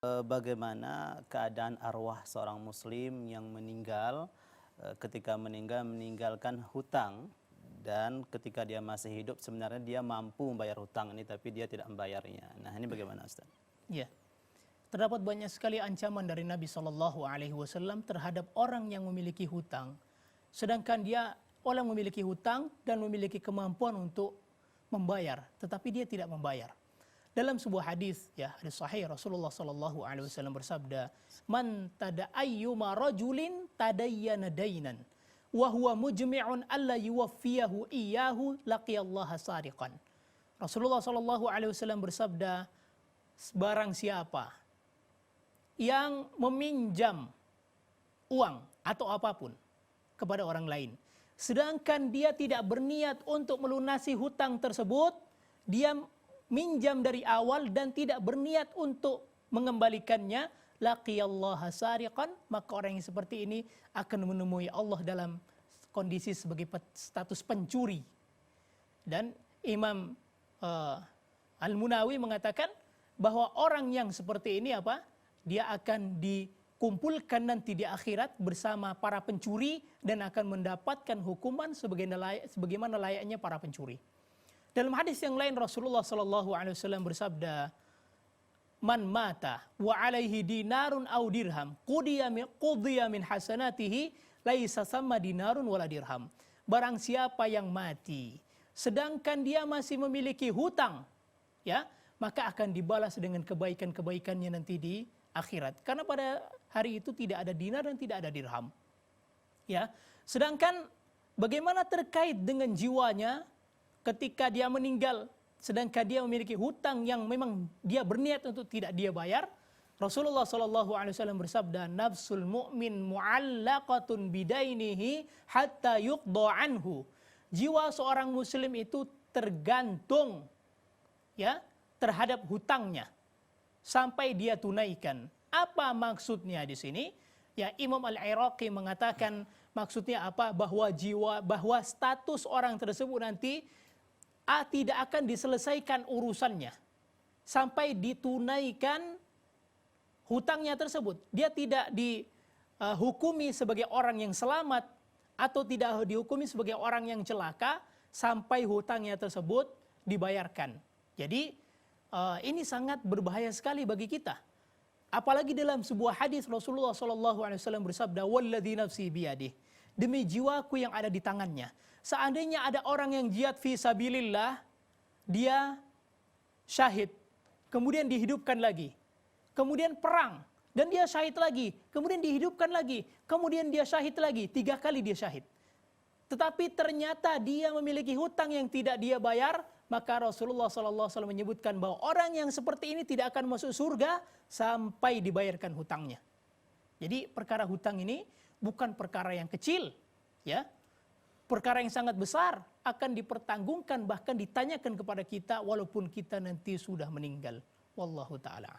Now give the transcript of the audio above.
Bagaimana keadaan arwah seorang muslim yang meninggal, ketika meninggalkan hutang, dan ketika dia masih hidup sebenarnya dia mampu membayar hutang ini tapi dia tidak membayarnya. Nah, ini bagaimana, Ustaz? Ya, terdapat banyak sekali ancaman dari Nabi SAW terhadap orang yang memiliki hutang, sedangkan dia orang memiliki hutang dan memiliki kemampuan untuk membayar, tetapi dia tidak membayar. Dalam sebuah hadis, ya, hadis sahih, Rasulullah SAW bersabda, "Man tada'ayyuma rajulin tadayyana dainan wa huwa mujmi'un alla yuwaffiyahu iyyahu laqiyallaha sariqan." Rasulullah SAW bersabda, barang siapa yang meminjam uang atau apapun kepada orang lain, sedangkan dia tidak berniat untuk melunasi hutang tersebut, dia minjam dari awal dan tidak berniat untuk mengembalikannya, laqiyallaha sariqan, maka orang yang seperti ini akan menemui Allah dalam kondisi sebagai status pencuri. Dan Imam Al-Munawi mengatakan bahwa orang yang seperti ini dia akan dikumpulkan nanti di akhirat bersama para pencuri dan akan mendapatkan hukuman sebagaimana layaknya para pencuri. Dalam hadis yang lain Rasulullah SAW bersabda, "Man mata wa alaihi dinarun aw dirham qudiya min hasanatihi laisa samma dinarun wala dirham." Barang siapa yang mati sedangkan dia masih memiliki hutang, ya, maka akan dibalas dengan kebaikan-kebaikannya nanti di akhirat. Karena pada hari itu tidak ada dinar dan tidak ada dirham. Ya. Sedangkan bagaimana terkait dengan jiwanya ketika dia meninggal sedangkan dia memiliki hutang yang memang dia berniat untuk tidak dia bayar? Rasulullah SAW bersabda, "Nafsul mu'min mu'allaqatun bidainihi hatta yuqda anhu." Jiwa seorang muslim itu tergantung, ya, terhadap hutangnya sampai dia tunaikan. Apa maksudnya di sini? Ya, Imam Al-Iraqi mengatakan maksudnya apa? Bahwa status orang tersebut nanti tidak akan diselesaikan urusannya sampai ditunaikan hutangnya tersebut. Dia tidak dihukumi sebagai orang yang selamat atau tidak dihukumi sebagai orang yang celaka sampai hutangnya tersebut dibayarkan. Jadi ini sangat berbahaya sekali bagi kita. Apalagi dalam sebuah hadis Rasulullah SAW bersabda, "Walladzi nafsi biyadih." Demi jiwaku yang ada di tangannya. Seandainya ada orang yang jihad fi sabilillah, dia syahid, kemudian dihidupkan lagi, kemudian perang, dan dia syahid lagi, kemudian dihidupkan lagi, kemudian dia syahid lagi, 3 kali dia syahid. Tetapi ternyata dia memiliki hutang yang tidak dia bayar, maka Rasulullah SAW menyebutkan bahwa orang yang seperti ini tidak akan masuk surga sampai dibayarkan hutangnya. Jadi perkara hutang ini bukan perkara yang kecil, ya. Perkara yang sangat besar, akan dipertanggungkan bahkan ditanyakan kepada kita walaupun kita nanti sudah meninggal. Wallahu ta'ala.